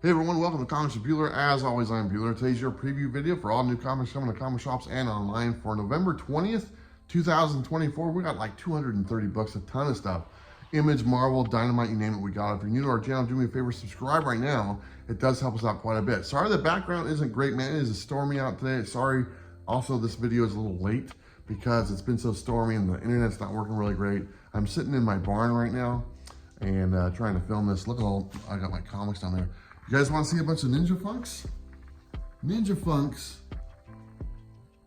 Hey everyone, welcome to Comics with Bueller. As always, I'm Bueller. Today's your preview video for all new comics coming to comic shops and online for November 20th, 2024. We got like 230 books, a ton of stuff. Image, Marvel, Dynamite, you name it, we got it. If you're new to our channel, do me a favor, subscribe right now. It does help us out quite a bit. Sorry the background isn't great, man. It is stormy out today. Sorry. Also, this video is a little late because it's been so stormy and the internet's not working really great. I'm sitting in my barn right now and trying to film this. Look at all, I got my comics down there. You guys want to see a bunch of Ninja Funks? Ninja Funks,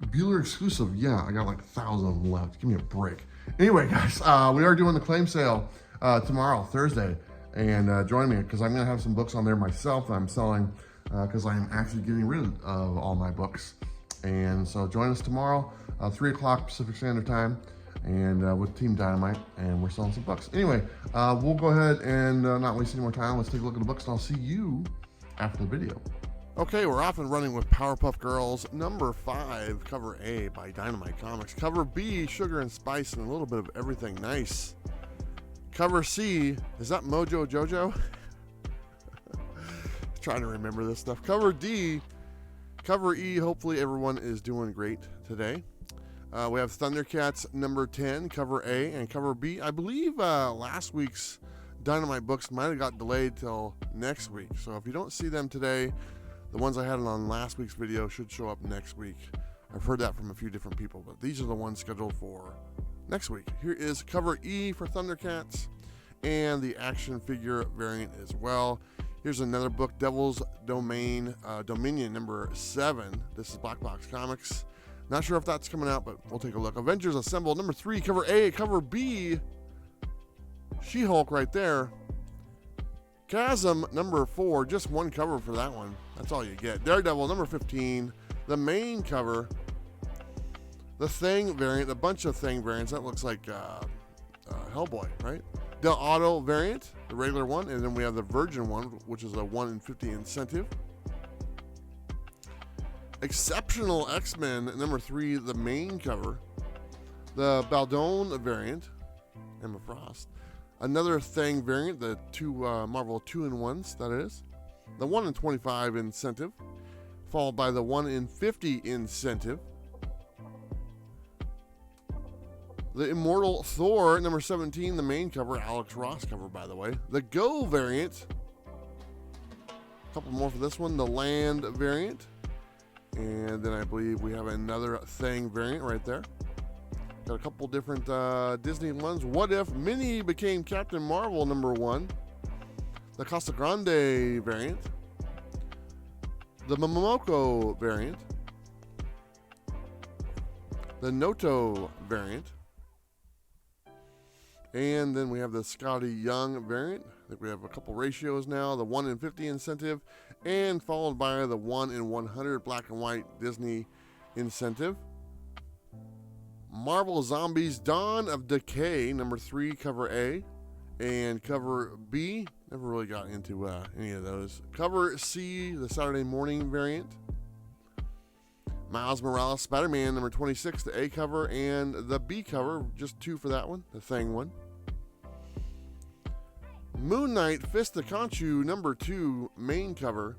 Bueller exclusive. Yeah, I got like 1,000 of them left. Give me a break. Anyway, guys, we are doing the claim sale tomorrow, Thursday. And join me because I'm going to have some books on there myself that I'm selling because I am actually getting rid of all my books. And so join us tomorrow, 3 o'clock Pacific Standard Time, and with Team Dynamite, and we're selling some books. Anyway, we'll go ahead and not waste any more time. Let's take a look at the books, and I'll see you after the video. Okay, we're off and running with Powerpuff Girls number 5, cover A by Dynamite Comics. Cover B, Sugar and Spice and a little bit of everything nice. Cover C, is that Mojo Jojo? Trying to remember this stuff. Cover D, cover E, hopefully everyone is doing great today. We have Thundercats number 10, cover A, and cover B. I believe last week's Dynamite books might have got delayed till next week. So if you don't see them today, the ones I had on last week's video should show up next week. I've heard that from a few different people, but these are the ones scheduled for next week. Here is cover E for Thundercats and the action figure variant as well. Here's another book, Devil's Dominion number 7. This is Blackbox Comics. Not sure if that's coming out, but we'll take a look. Avengers Assemble number 3, cover A, cover B. She-Hulk right there. Chasm number 4, just one cover for that one. That's all you get. Daredevil number 15, the main cover. The Thing variant, a bunch of Thing variants. That looks like Hellboy, right? The Auto variant, the regular one, and then we have the Virgin one, which is a 1 in 50 incentive. Exceptional X-Men number 3, the main cover. The Baldone variant, Emma Frost. Another Thing variant, the two Marvel 2-in-1s, that is. The 1 in 25 incentive, followed by the 1 in 50 incentive. The Immortal Thor number 17, the main cover, Alex Ross cover, by the way. The Go variant, a couple more for this one. The Land variant. And then I believe we have another Thing variant right there. Got a couple different Disney ones. What If Minnie became Captain Marvel number 1. The Casa Grande variant. The Momoko variant. The Noto variant. And then we have the Scotty Young variant. I think we have a couple ratios now. The 1 in 50 incentive, and followed by the 1 in 100 black and white Disney incentive. Marvel Zombies Dawn of Decay number 3, cover A, and cover B. Never really got into any of those. Cover C, the Saturday morning variant. Miles Morales Spider-Man number 26, the A cover, and the B cover, just 2 for that one, the Thing one. Moon Knight Fist of Khonshu number 2, main cover.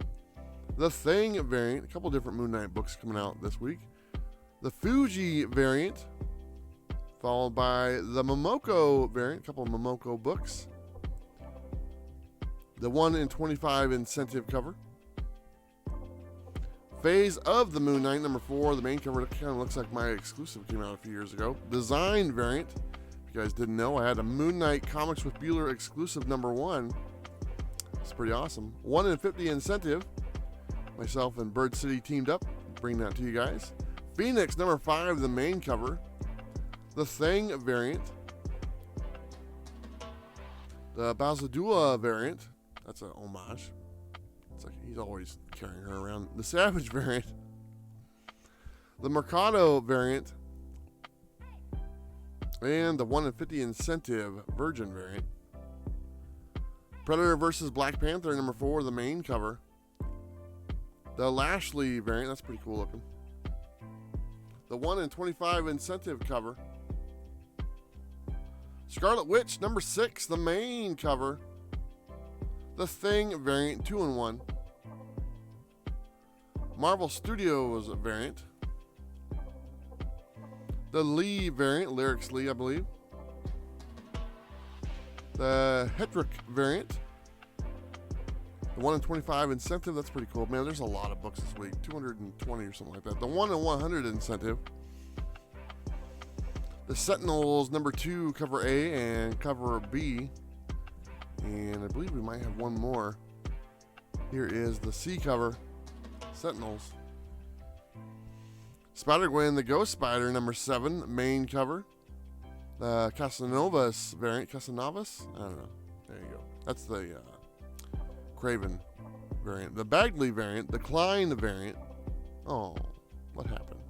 The Thing variant, a couple different Moon Knight books coming out this week. The Fuji variant, followed by the Momoko variant, a couple of Momoko books. The 1 in 25 incentive cover. Phase of the Moon Knight number 4, the main cover, kind of looks like my exclusive, came out a few years ago. Design variant, if you guys didn't know, I had a Moon Knight Comics with Bueller exclusive number 1. It's pretty awesome. 1 in 50 incentive. Myself and Bird City teamed up, bring that to you guys. Phoenix number 5, the main cover. The Thing variant. The Bazadua variant, that's an homage. It's like he's always carrying her around. The Savage variant. The Mercado variant. And the 1 in 50 incentive Virgin variant. Predator vs. Black Panther number 4, the main cover. The Lashley variant, that's pretty cool looking. The 1 in 25 incentive cover. Scarlet Witch number 6, the main cover. The Thing variant 2-in-1. Marvel Studios variant. The Lee variant, Lyrics Lee, I believe. The Hedrick variant. The 1 in 25 incentive, that's pretty cool. Man, there's a lot of books this week. 220 or something like that. The 1 in 100 incentive. The Sentinels number 2, cover A and cover B. And I believe we might have one more. Here is the C cover. Sentinels. Spider-Gwen, the Ghost Spider, number 7, main cover. The Casanovas variant. Casanovas? I don't know. There you go. That's the Craven variant. The Bagley variant. The Klein variant. Oh, what happened?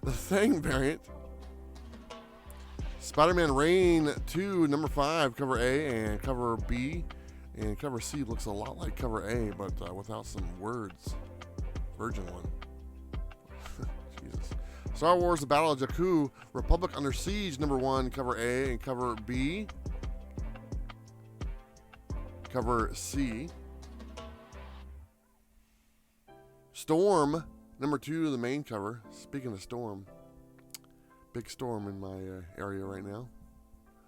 The Thing variant. Spider-Man Reign 2, number 5, cover A and cover B. And cover C looks a lot like cover A, but without some words. Virgin one. Jesus. Star Wars: The Battle of Jakku, Republic Under Siege, number 1, cover A and cover B. Cover C. Storm, number 2, the main cover. Speaking of storm, big storm in my area right now.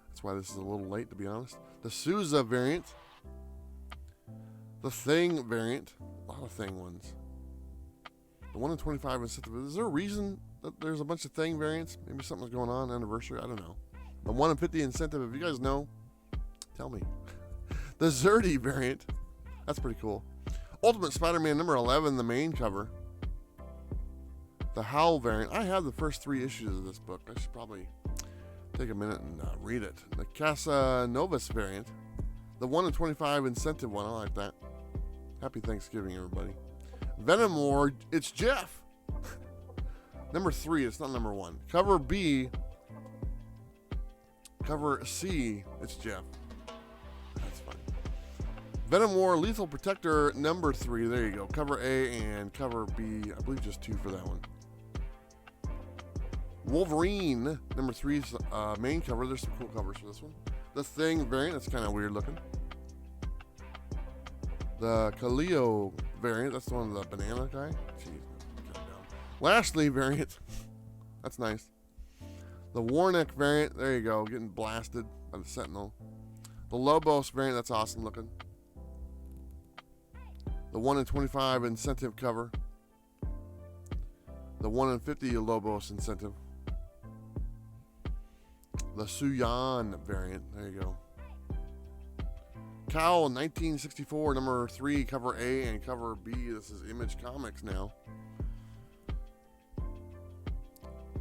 That's why this is a little late, to be honest. The Sousa variant. The Thing variant. A lot of Thing ones. The 1 in 25 incentive. Is there a reason that there's a bunch of Thing variants? Maybe something's going on, anniversary, I don't know. The 1 in 50 incentive, if you guys know, tell me. The Zerdy variant. That's pretty cool. Ultimate Spider-Man number 11, the main cover. The Howl variant. I have the first 3 issues of this book. I should probably take a minute and read it. The Casanovas variant. The 1 in 25 incentive one. I like that. Happy Thanksgiving, everybody. Venom War. It's Jeff. Number 3. It's not number 1. Cover B. Cover C. It's Jeff. That's fine. Venom War Lethal Protector number 3. There you go. Cover A and cover B. I believe just 2 for that one. Wolverine number 3's main cover. There's some cool covers for this one. The Thing variant. That's kind of weird looking. The Kaleo variant. That's the one with the banana guy. Jeez. Lashley variant. That's nice. The Warnock variant. There you go. Getting blasted by the Sentinel. The Lobos variant. That's awesome looking. The 1 in 25 incentive cover. The 1 in 50 Lobos incentive. The Suyan variant. There you go. Cowl 1964, number 3, cover A and cover B. This is Image Comics now.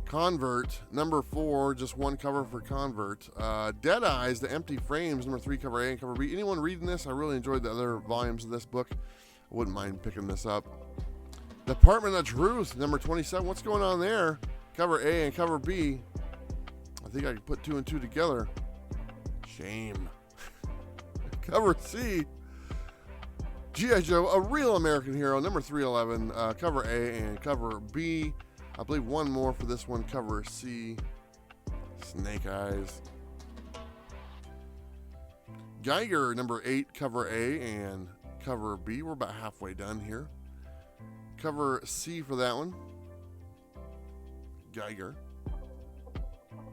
Convert, number 4, just 1 cover for Convert. Dead Eyes, The Empty Frames, number 3, cover A and cover B. Anyone reading this? I really enjoyed the other volumes of this book. I wouldn't mind picking this up. Department of Truth, number 27. What's going on there? Cover A and cover B. I think I could put 2 and 2 together. Shame. Cover C. G.I. Joe, A Real American Hero, number 311. Cover A and cover B. I believe one more for this one. Cover C. Snake Eyes. Geiger, number 8. Cover A and cover B. We're about halfway done here. Cover C for that one. Geiger.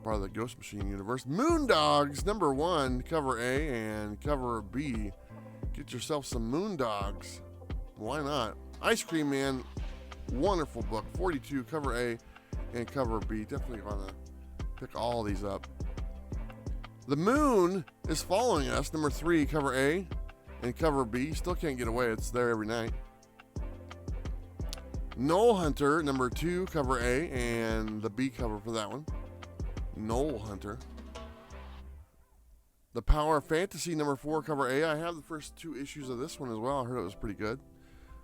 Part of the Ghost Machine universe. Moondogs, number 1, cover A and cover B. Get yourself some Moondogs. Why not? Ice Cream Man, wonderful book. 42, cover A and cover B. Definitely gonna pick all these up. The Moon is Following Us, number 3, cover A and cover B. Still can't get away. It's there every night. Knoll Hunter, number 2, cover A and the B cover for that one. Knoll Hunter. The Power Fantasy, number 4, cover A. I have the first 2 issues of this one as well. I heard it was pretty good.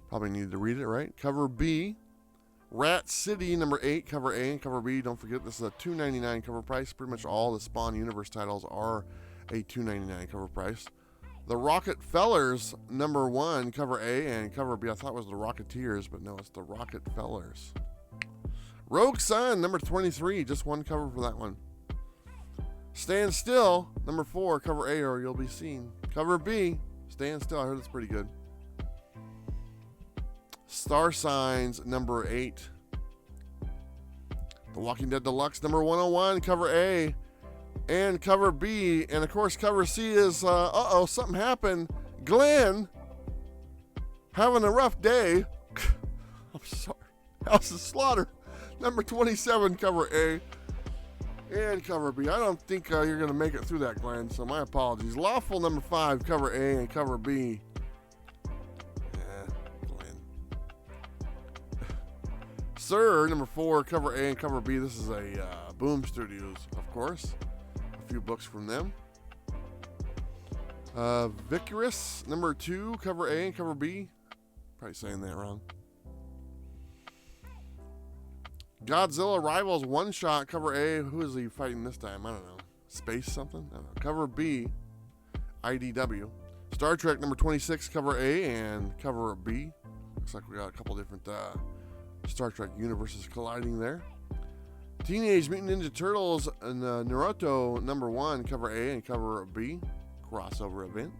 Probably needed to read it, right? Cover B. Rat City, number 8, cover A and cover B. Don't forget, this is a $2.99 cover price. Pretty much all the Spawn Universe titles are a $2.99 cover price. The Rocket Fellers, number 1, cover A and cover B. I thought it was the Rocketeers, but no, it's the Rocket Fellers. Rogue Sun, number 23, just 1 cover for that one. Stand Still, number 4, cover A or You'll Be Seen. Cover B, Stand Still, I heard it's pretty good. Star Signs, number 8. The Walking Dead Deluxe, number 101, cover A and cover B. And, of course, cover C is, uh-oh, something happened. Glenn, having a rough day. I'm sorry. House of Slaughter, number 27, cover A and cover B. I don't think you're going to make it through that, Glenn, so my apologies. Lawful, number 5, cover A and cover B. Glenn. Sir, number 4, cover A and cover B. This is a Boom Studios, of course. A few books from them. Vicarous, number 2, cover A and cover B. Probably saying that wrong. Godzilla Rivals one shot, cover A. Who is he fighting this time? I don't know. Space something? I don't know. Cover B, IDW. Star Trek number 26, cover A and cover B. Looks like we got a couple different Star Trek universes colliding there. Teenage Mutant Ninja Turtles and Naruto number 1, cover A and cover B. Crossover event.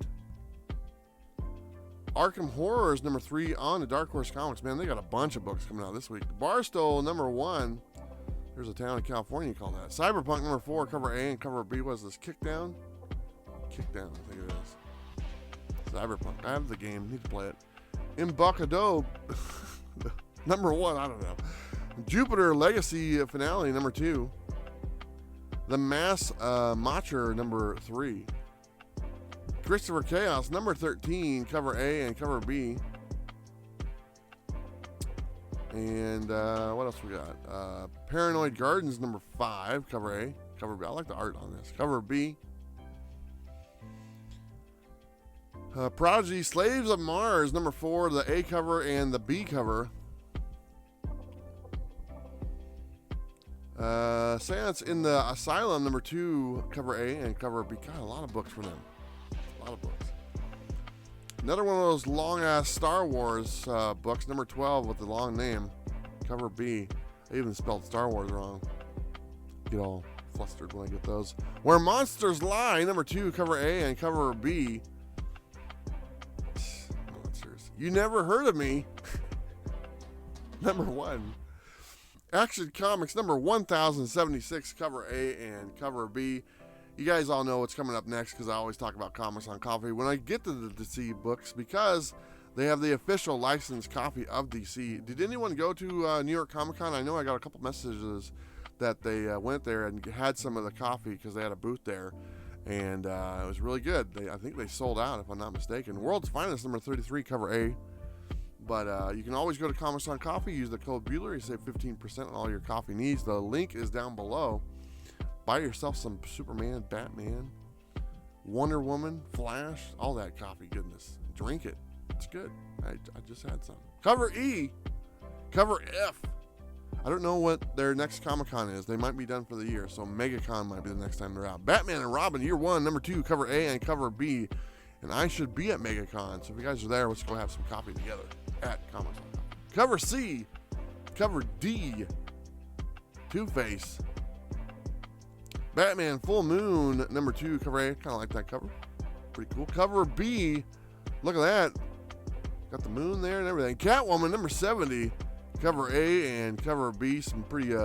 Arkham Horrors number 3 on the Dark Horse Comics. Man, they got a bunch of books coming out this week. Barstow number 1. There's a town in California called that. Cyberpunk number 4, cover A and cover B. What is this? Kickdown? Kickdown, I think it is. Cyberpunk. I have the game. Need to play it. Embocado number 1. I don't know. Jupiter Legacy finale number 2. The Mass Matcher number 3. Christopher Chaos, number 13, cover A and cover B. And what else we got? Paranoid Gardens, number 5, cover A, cover B. I like the art on this. Cover B. Prodigy Slaves of Mars, number 4, the A cover and the B cover. Seance in the Asylum, number 2, cover A and cover B. God, a lot of books for them. A lot of books. Another one of those long-ass Star Wars books, number 12 with the long name, cover B. I even spelled Star Wars wrong. Get all flustered when I get those. Where Monsters Lie, number 2, cover A and cover B. Monsters. You Never Heard of Me, number 1. Action Comics, number 1076, cover A and cover B. You guys all know what's coming up next because I always talk about comics on coffee when I get to the DC books because they have the official licensed copy of DC. Did anyone go to New York Comic Con? I know I got a couple messages that they went there and had some of the coffee because they had a booth there, and it was really good. I think they sold out, if I'm not mistaken. World's Finest, number 33, cover A. But you can always go to Comics on Coffee, use the code Bueller, you save 15% on all your coffee needs. The link is down below. Buy yourself some Superman, Batman, Wonder Woman, Flash, all that coffee goodness. Drink it. It's good. I just had some. Cover E. Cover F. I don't know what their next Comic-Con is. They might be done for the year, so MegaCon might be the next time they're out. Batman and Robin, year 1, number 2, cover A and cover B. And I should be at MegaCon, so if you guys are there, let's go have some coffee together at Comics on Coffee. Cover C. Cover D. Two-Face. Batman Full Moon, number 2, cover A. Kind of like that cover. Pretty cool. Cover B. Look at that. Got the moon there and everything. Catwoman, number 70, cover A and cover B. Some pretty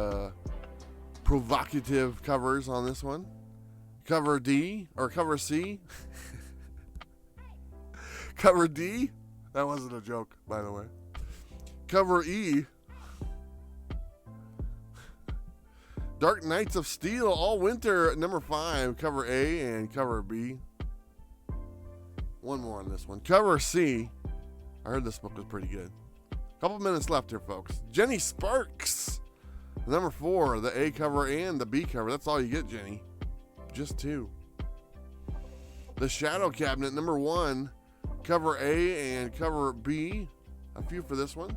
provocative covers on this one. Cover D, or cover C. Cover D. That wasn't a joke, by the way. Cover E. Dark Knights of Steel, All Winter, number 5, cover A and cover B. One more on this one. Cover C. I heard this book was pretty good. Couple minutes left here, folks. Jenny Sparks, number 4, the A cover and the B cover. That's all you get, Jenny. Just 2. The Shadow Cabinet, number 1, cover A and cover B. A few for this one.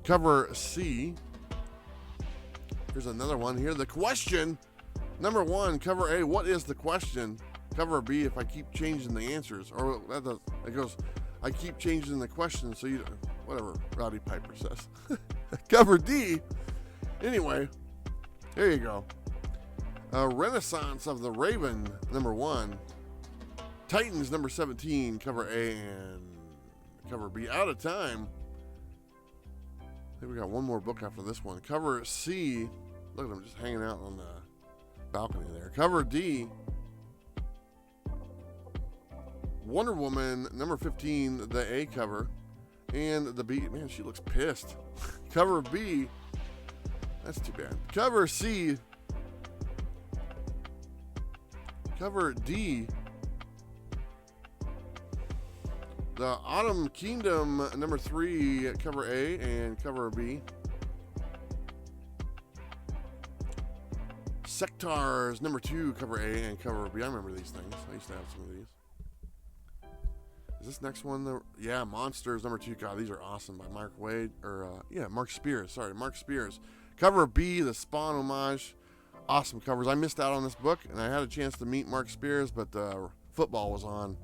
Cover C. Here's another one here. The Question, number 1, cover A. What is the question? Cover B. If I keep changing the answers, or it goes, I keep changing the question, so you, whatever Rowdy Piper says. Cover D. Anyway, there you go. Renaissance of the Raven, number 1. Titans, number 17, cover A and cover B. Out of time. I think we got one more book after this one. Cover C. Look at them just hanging out on the balcony there. Cover D. Wonder Woman, number 15, the A cover. And the B. Man, she looks pissed. Cover B. That's too bad. Cover C. Cover D. The Autumn Kingdom, number 3, cover A and cover B. Sectars, number 2, cover A and cover B. I remember these things. I used to have some of these. Is this next one? Yeah, Monsters, number 2. God, these are awesome by Mark Wade. Mark Spears. Sorry, Mark Spears. Cover B, the Spawn homage. Awesome covers. I missed out on this book, and I had a chance to meet Mark Spears, but football was on.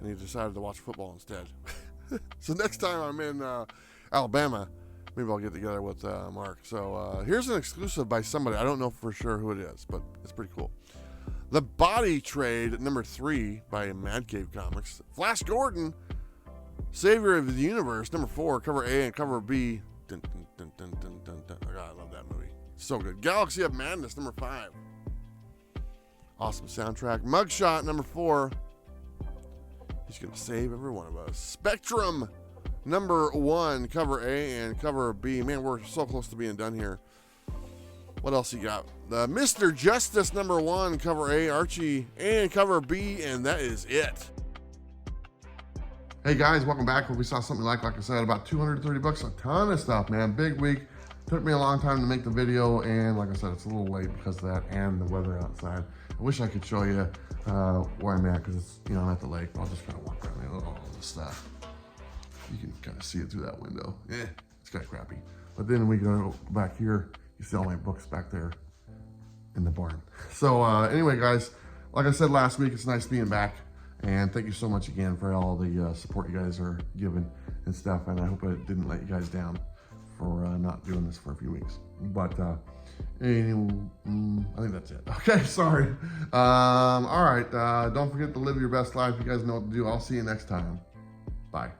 And he decided to watch football instead. So next time I'm in Alabama, maybe I'll get together with Mark. So here's an exclusive by somebody. I don't know for sure who it is, but it's pretty cool. The Body Trade, number 3 by Mad Cave Comics. Flash Gordon, Savior of the Universe, number 4, cover A and cover B. Dun, dun, dun, dun, dun, dun, dun. Oh, God, I love that movie. So good. Galaxy of Madness, number 5. Awesome soundtrack. Mugshot, number 4. He's going to save every one of us. Spectrum, number 1, cover A and cover B. Man, we're so close to being done here. What else you got? The Mr. Justice, number 1, cover A, Archie, and cover B, and that is it. Hey guys, welcome back. We saw something like I said, about 230 bucks, a ton of stuff, man. Big week. Took me a long time to make the video, and like I said, it's a little late because of that and the weather outside. I wish I could show you where I'm at, because it's, I'm at the lake. I'll just kind of walk around and all this stuff. You can kind of see it through that window. It's kind of crappy. But then we go back here, you see all my books back there in the barn. So anyway, guys, like I said last week, it's nice being back. And thank you so much again for all the support you guys are giving and stuff. And I hope I didn't let you guys down for not doing this for a few weeks. But anyway, I think that's it. Okay, sorry. All right, don't forget to live your best life. You guys know what to do. I'll see you next time. Bye.